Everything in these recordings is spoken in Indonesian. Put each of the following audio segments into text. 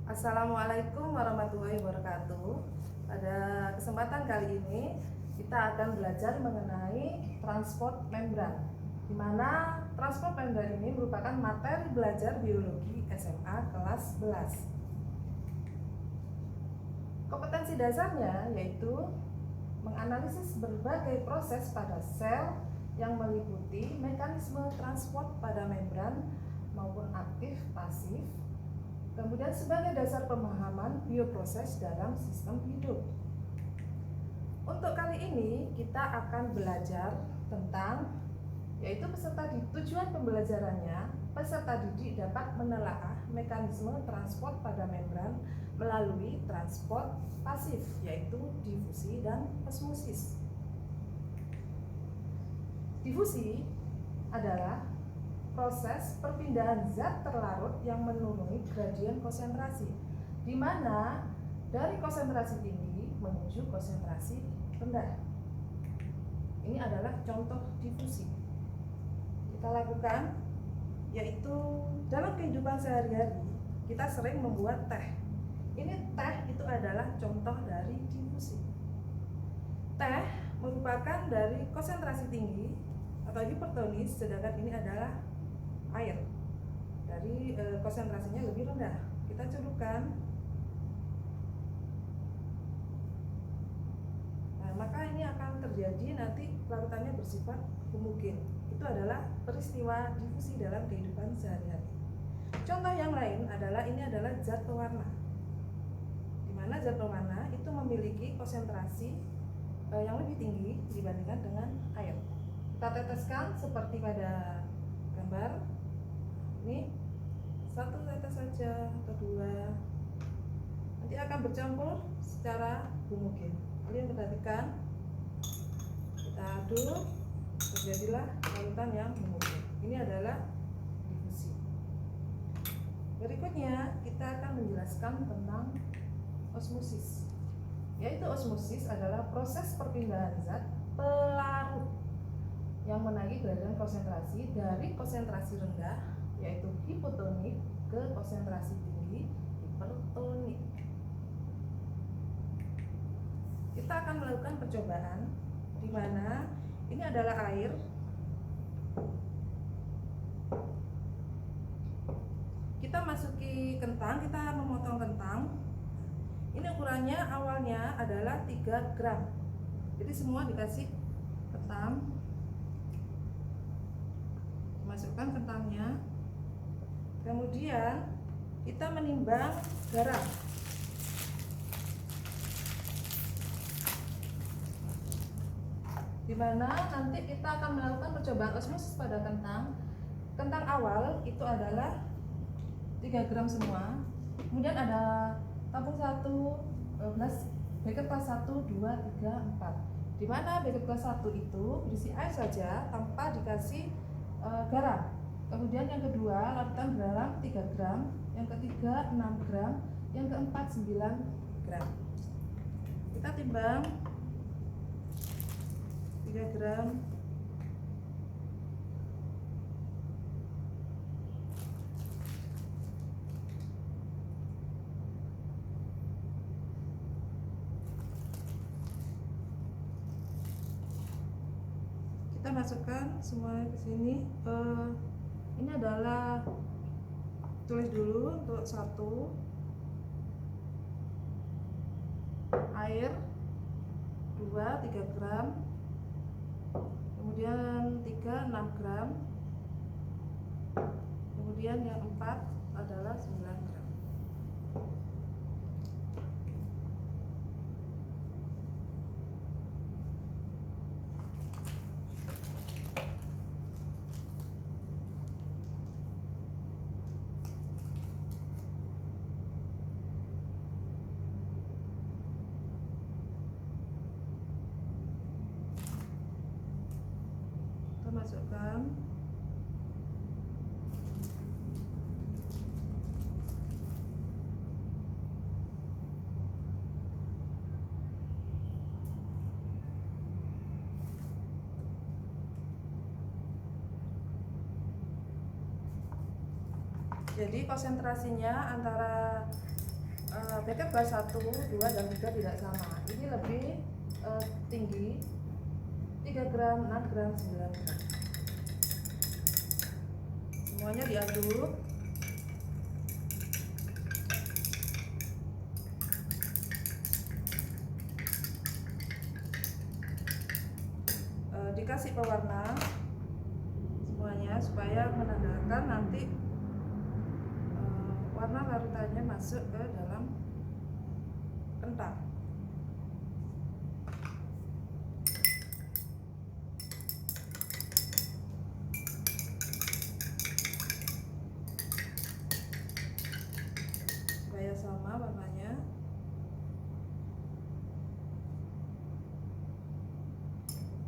Assalamualaikum warahmatullahi wabarakatuh. Pada kesempatan kali ini kita akan belajar mengenai transport membran, di mana transport membran ini merupakan materi belajar biologi SMA kelas 11. Kompetensi dasarnya yaitu menganalisis berbagai proses pada sel yang meliputi mekanisme transport pada membran maupun aktif pasif. Kemudian sebagai dasar pemahaman bioproses dalam sistem hidup. Untuk kali ini kita akan belajar tentang, yaitu tujuan pembelajarannya, peserta didik dapat menelaah mekanisme transport pada membran melalui transport pasif, yaitu difusi dan osmosis. Difusi adalah proses perpindahan zat terlarut yang menuruni gradien konsentrasi, di mana dari konsentrasi tinggi menuju konsentrasi rendah. Ini adalah contoh difusi. Kita lakukan, yaitu dalam kehidupan sehari-hari kita sering membuat teh. Ini teh itu adalah contoh dari difusi. Teh merupakan dari konsentrasi tinggi atau hipertonis, sedangkan ini adalah air dari konsentrasinya lebih rendah. Kita celupkan, nah maka ini akan terjadi nanti larutannya bersifat homogen. Itu adalah peristiwa difusi dalam kehidupan sehari-hari. Contoh yang lain adalah ini adalah zat pewarna, di mana zat pewarna itu memiliki konsentrasi yang lebih tinggi dibandingkan dengan air. Kita teteskan seperti pada gambar. Ini satu tetes saja atau dua, nanti akan bercampur secara homogen. Kalian perhatikan, kita aduk, terjadilah larutan yang homogen. Ini adalah difusi. Berikutnya kita akan menjelaskan tentang osmosis, yaitu osmosis adalah proses perpindahan zat pelarut yang menaiki gradien konsentrasi dari konsentrasi rendah, yaitu hipotonik, ke konsentrasi tinggi, hipertonik. Kita akan melakukan percobaan di mana ini adalah air. Kita masuki kentang, kita memotong kentang. Ini ukurannya awalnya adalah 3 gram. Jadi semua dikasih kentang. Masukkan kentangnya. Kemudian kita menimbang garam. Di mana nanti kita akan melakukan percobaan osmosis pada kentang. Kentang awal itu adalah 3 gram semua. Kemudian ada tabung 1, beker kelas 1, 2, 3, 4. Di mana beker kelas 1 itu berisi air saja tanpa dikasih garam. Kemudian yang kedua larutan garam 3 gram, yang ketiga 6 gram, yang keempat 9 gram. Kita timbang 3 gram. Kita masukkan semua ke sini. Ini adalah, tulis dulu untuk 1 air, 2 3 gram, kemudian 3 6 gram, kemudian yang 4 adalah 9 gram. Kita masukkan. Jadi konsentrasinya antara Beker kelas 1, 2, dan 3 tidak sama. Ini lebih tinggi, 3 gram, 6 gram, 9 gram. Semuanya diaduk. Dikasih pewarna semuanya supaya menandakan nanti warna larutannya masuk ke dalam kentang. Supaya sama warnanya.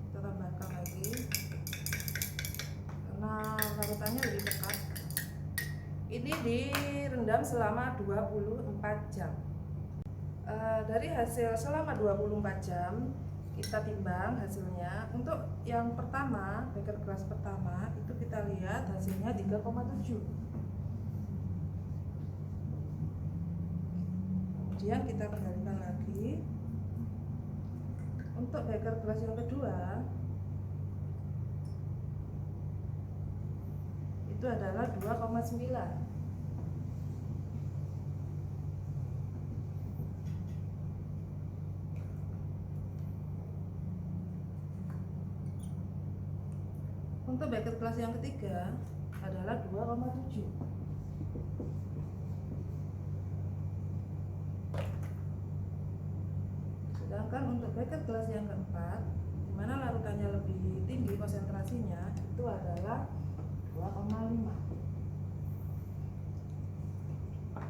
Kita tambahkan lagi karena larutannya lebih pekat. Ini direndam selama 24 jam. Dari hasil selama 24 jam kita timbang hasilnya. Untuk yang pertama, beker kelas pertama itu kita lihat hasilnya 3,7. Kemudian kita kembalikan lagi. Untuk beker kelas yang kedua itu adalah 2,9. Untuk beker kelas yang ketiga adalah 2,7. Sedangkan untuk beker kelas yang keempat, di mana larutannya lebih tinggi konsentrasinya, itu adalah 2,5.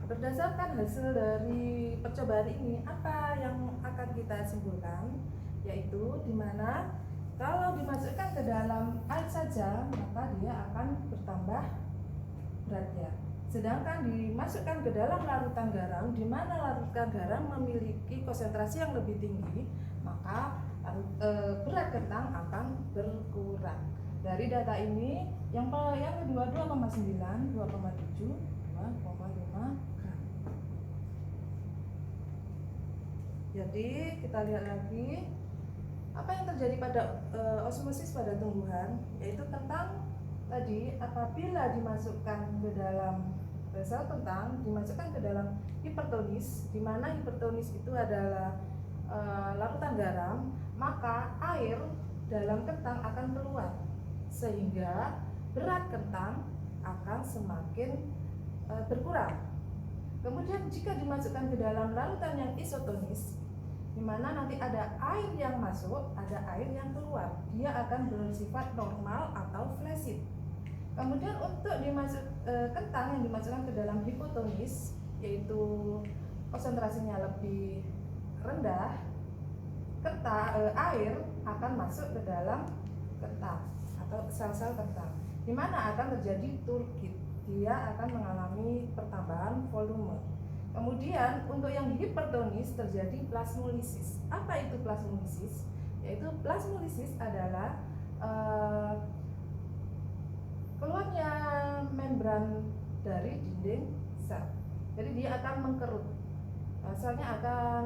Berdasarkan hasil dari percobaan ini, apa yang akan kita simpulkan? Yaitu di mana kalau dimasukkan ke dalam air saja, maka dia akan bertambah beratnya. Sedangkan dimasukkan ke dalam larutan garam, di mana larutan garam memiliki konsentrasi yang lebih tinggi, maka berat kentang akan berkurang. Dari data ini, yang kedua 2,9, 2,7, 2,5 gram. Jadi kita lihat lagi apa yang terjadi pada osmosis pada tumbuhan, yaitu kentang tadi apabila dimasukkan ke dalam sel kentang, dimasukkan ke dalam hipertonis, di mana hipertonis itu adalah larutan garam, maka air dalam kentang akan keluar sehingga berat kentang akan semakin berkurang. Kemudian jika dimasukkan ke dalam larutan yang isotonis, di mana nanti ada air yang masuk, ada air yang keluar, dia akan bersifat normal atau flaccid. Kemudian untuk kentang yang dimasukkan ke dalam hipotonis, yaitu konsentrasinya lebih rendah, air akan masuk ke dalam kentang atau sel-sel kentang, di mana akan terjadi tourniquet, dia akan mengalami pertambahan volume. Kemudian untuk yang hipertonis terjadi plasmolisis. Apa itu plasmolisis? Yaitu plasmolisis adalah keluarnya membran dari dinding sel. Jadi dia akan mengkerut. Selnya akan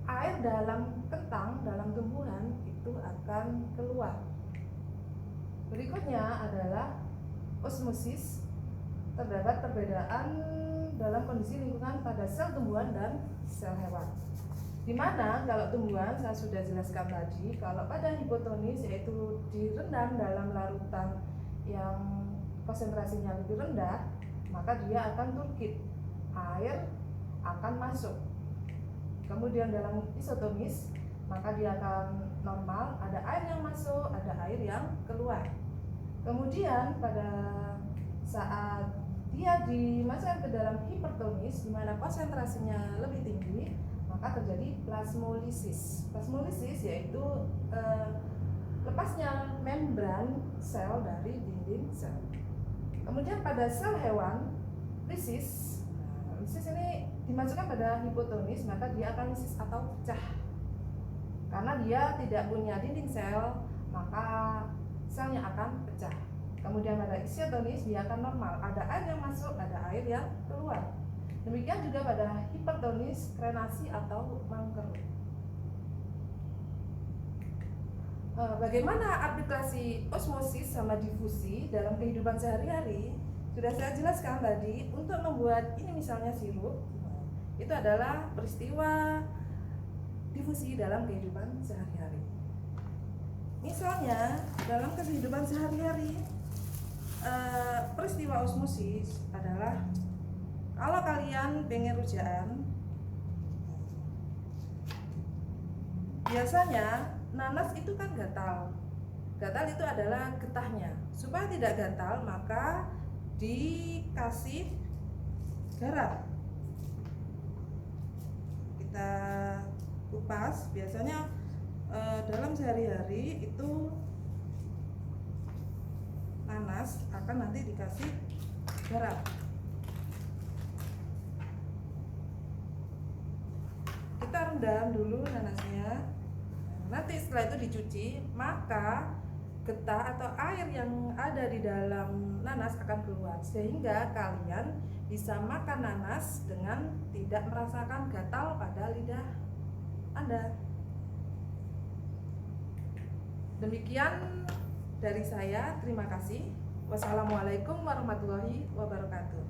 air dalam kentang, dalam tumbuhan itu akan keluar. Berikutnya adalah osmosis. Terdapat perbedaan dalam kondisi lingkungan pada sel tumbuhan dan sel hewan. Di mana kalau tumbuhan saya sudah jelaskan tadi, kalau pada hipotonis yaitu direndam dalam larutan yang konsentrasinya lebih rendah, maka dia akan tourniquet, air akan masuk. Kemudian dalam isotonis, maka dia akan normal, ada air yang masuk, ada air yang keluar. Kemudian pada saat dia dimasukkan ke dalam hipertonis, di mana konsentrasinya lebih tinggi, maka terjadi plasmolisis. Plasmolisis yaitu lepasnya membran sel dari dinding sel. Kemudian pada sel hewan, lisis. Lisis ini dimasukkan pada hipotonis, maka dia akan lisis atau pecah. Karena dia tidak punya dinding sel, maka selnya akan pecah. Kemudian pada isotonis dia akan normal, ada air yang masuk, ada air yang keluar. Demikian juga pada hipertonis, krenasi atau mangker. Bagaimana aplikasi osmosis sama difusi dalam kehidupan sehari-hari? Sudah saya jelaskan tadi, untuk membuat ini misalnya sirup, itu adalah peristiwa difusi dalam kehidupan sehari-hari. Misalnya dalam kehidupan sehari-hari, peristiwa osmosis adalah kalau kalian pengen rujaan, biasanya nanas itu kan gatal. Gatal itu adalah getahnya. Supaya tidak gatal, maka dikasih garam. Kita kupas. Biasanya dalam sehari-hari itu nanas akan nanti dikasih garam. Kita rendam dulu nanasnya. Nanti setelah itu dicuci, maka getah atau air yang ada di dalam nanas akan keluar, sehingga kalian bisa makan nanas dengan tidak merasakan gatal pada lidah Anda. Demikian dari saya, terima kasih. Wassalamualaikum warahmatullahi wabarakatuh.